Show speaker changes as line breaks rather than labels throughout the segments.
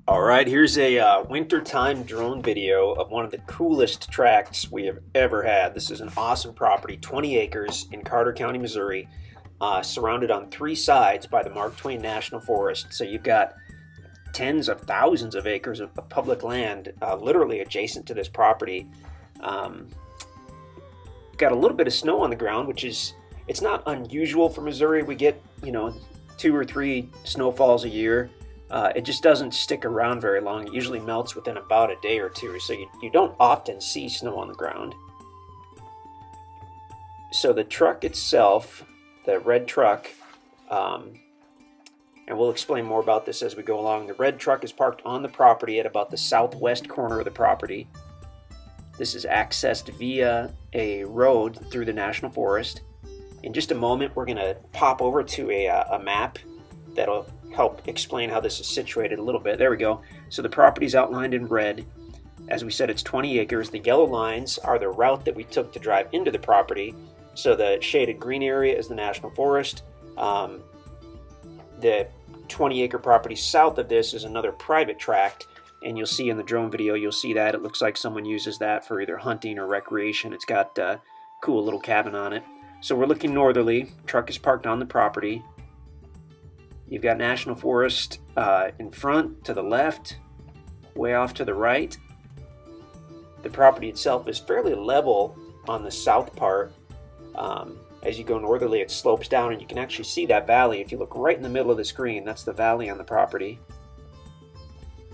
Alright, here's a wintertime drone video of one of the coolest tracts we have ever had. This is an awesome property, 20 acres in Carter County, Missouri, surrounded on three sides by the Mark Twain National Forest. So you've got tens of thousands of acres of public land literally adjacent to this property. Got a little bit of snow on the ground, which is, it's not unusual for Missouri. We get, 2 or 3 snowfalls a year. It just doesn't stick around very long. It usually melts within about a day or two, so you don't often see snow on the ground. So the truck itself, the red truck, and we'll explain more about this as we go along. The red truck is parked on the property at about the southwest corner of the property. This is accessed via a road through the National Forest. In just a moment, we're going to pop over to a map that'll help explain how this is situated a little bit. There we go. So the property's outlined in red. As we said, it's 20 acres. The yellow lines are the route that we took to drive into the property. So the shaded green area is the National Forest. The 20-acre property south of this is another private tract, and you'll see in the drone video, you'll see that. It looks like someone uses that for either hunting or recreation. It's got a cool little cabin on it. So we're looking northerly. Truck is parked on the property. You've got National Forest in front, to the left, way off to the right. The property itself is fairly level on the south part. As you go northerly, it slopes down, and you can actually see that valley. If you look right in the middle of the screen, that's the valley on the property.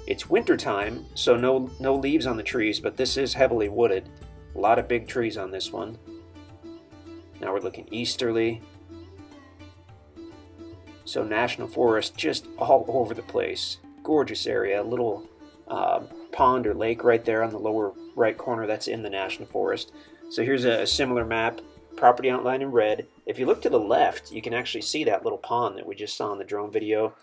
It's wintertime, so no leaves on the trees, but this is heavily wooded. A lot of big trees on this one. Now we're looking easterly. So National Forest just all over the place. Gorgeous area. A little pond or lake right there on the lower right corner. That's in the National Forest. So here's a similar map. Property outlined in red. If you look to the left, you can actually see that little pond that we just saw in the drone video.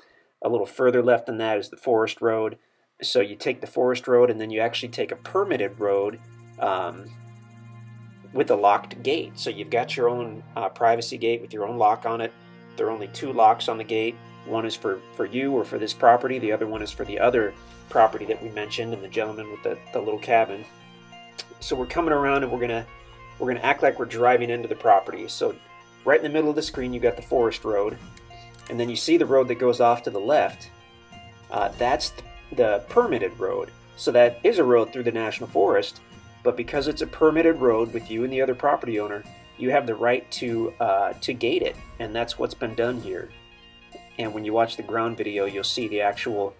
A little further left than that is the forest road. So you take the forest road, and then you actually take a permitted road with a locked gate. So you've got your own privacy gate with your own lock on it. There are only 2 locks on the gate. One is for you or for this property. The other one is for the other property that we mentioned, and the gentleman with the little cabin. So we're coming around, and we're gonna act like we're driving into the property. So right in the middle of the screen, you got the forest road, and then you see the road that goes off to the left. That's the permitted road. So that is a road through the National Forest, but because it's a permitted road with you and the other property owner, you have the right to gate it, and that's what's been done here. And when you watch the ground video, you'll see the actual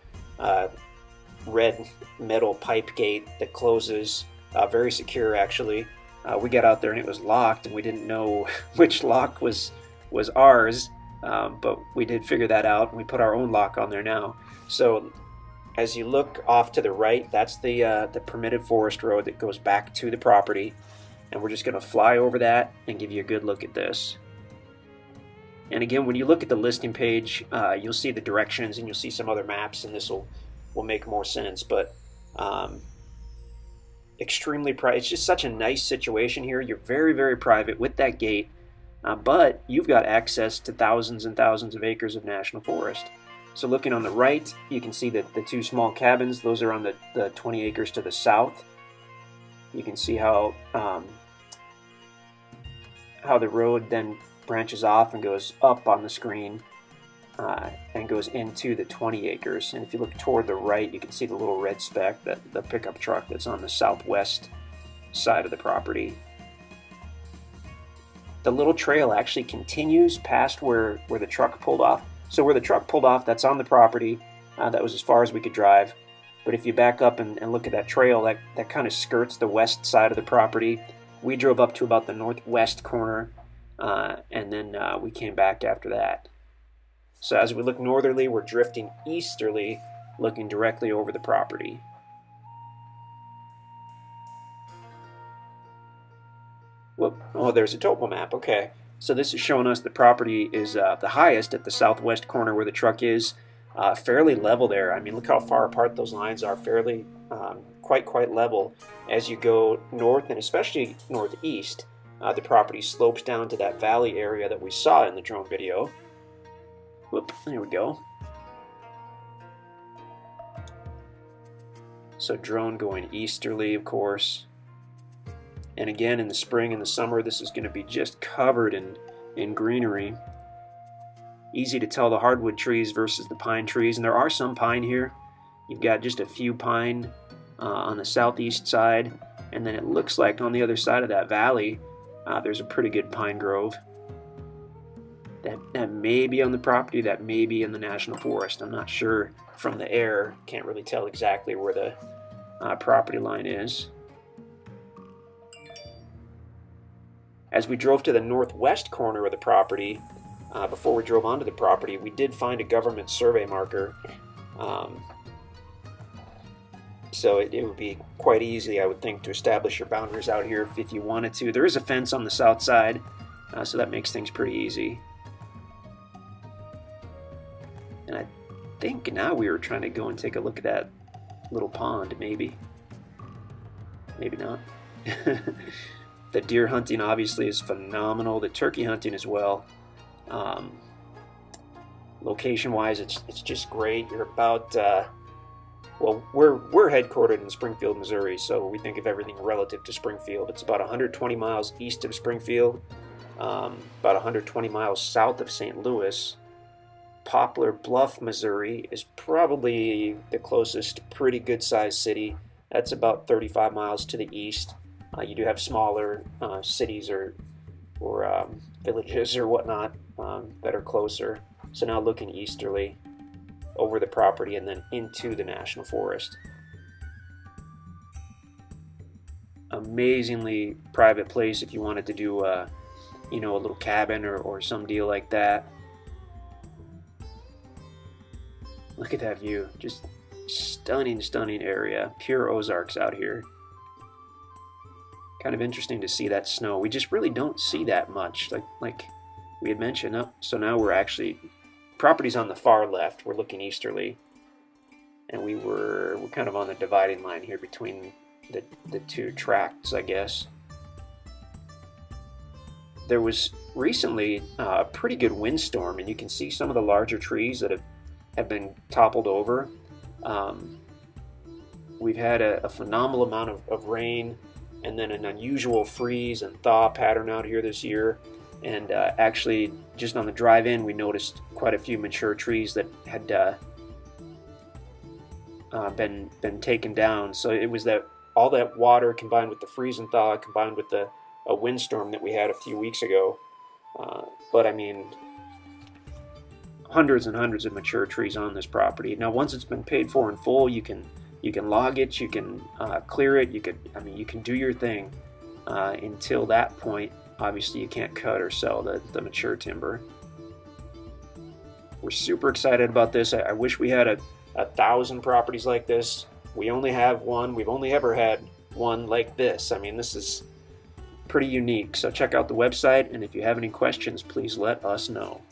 red metal pipe gate that closes, very secure actually. We got out there and it was locked, and we didn't know which lock was ours, but we did figure that out, and we put our own lock on there now. So as you look off to the right, that's the permitted forest road that goes back to the property. And we're just going to fly over that and give you a good look at this. And again, when you look at the listing page, you'll see the directions, and you'll see some other maps, and this will make more sense. But extremely private. It's just such a nice situation here. You're very, very private with that gate, but you've got access to thousands and thousands of acres of National Forest. So looking on the right, you can see that the 2 small cabins, those are on the 20 acres to the south. You can see how the road then branches off and goes up on the screen and goes into the 20 acres. And if you look toward the right, you can see the little red speck, the pickup truck that's on the southwest side of the property. The little trail actually continues past where the truck pulled off. So where the truck pulled off, that's on the property. That was as far as we could drive. But if you back up and look at that trail, that kind of skirts the west side of the property. We drove up to about the northwest corner, and then we came back after that. So as we look northerly, we're drifting easterly, looking directly over the property. Whoop. Oh, there's a topo map. Okay. So this is showing us the property is the highest at the southwest corner where the truck is. Fairly level there. I mean, look how far apart those lines are. Fairly, quite level. As you go north, and especially northeast, the property slopes down to that valley area that we saw in the drone video. Whoop, there we go. So drone going easterly, of course. And again, in the spring and the summer, this is going to be just covered in greenery. Easy to tell the hardwood trees versus the pine trees. And there are some pine here. You've got just a few pine on the southeast side. And then it looks like on the other side of that valley, there's a pretty good pine grove. That may be on the property, that may be in the National Forest. I'm not sure from the air. Can't really tell exactly where the property line is. As we drove to the northwest corner of the property, before we drove onto the property, we did find a government survey marker. So it would be quite easy, I would think, to establish your boundaries out here if you wanted to. There is a fence on the south side, so that makes things pretty easy. And I think now we were trying to go and take a look at that little pond, maybe. Maybe not. The deer hunting obviously is phenomenal. The turkey hunting as well. Location-wise, it's just great. You're about well, we're headquartered in Springfield, Missouri, so we think of everything relative to Springfield. It's about 120 miles east of Springfield, about 120 miles south of St. Louis. Poplar Bluff, Missouri is probably the closest pretty good-sized city. That's about 35 miles to the east. You do have smaller cities or villages or whatnot that are closer. So now looking easterly over the property and then into the National Forest. Amazingly private place if you wanted to do you know, a little cabin or some deal like that. Look at that view. Just stunning, stunning area. Pure Ozarks out here. Kind of interesting to see that snow. We just really don't see that much, like we had mentioned. So now we're actually, property's on the far left. We're looking easterly, and we're kind of on the dividing line here between the two tracts, I guess. There was recently a pretty good windstorm, and you can see some of the larger trees that have been toppled over. We've had a phenomenal amount of rain, and then an unusual freeze and thaw pattern out here this year. And actually, just on the drive in, we noticed quite a few mature trees that had been taken down. So it was that all that water combined with the freeze and thaw, combined with a windstorm that we had a few weeks ago. But I mean, hundreds and hundreds of mature trees on this property. Now, once it's been paid for in full, you can log it, you can clear it, you can do your thing. Until that point, obviously you can't cut or sell the mature timber. We're super excited about this. I wish we had 1,000 properties like this. We only have one. We've only ever had one like this. I mean, this is pretty unique. So check out the website, and if you have any questions, please let us know.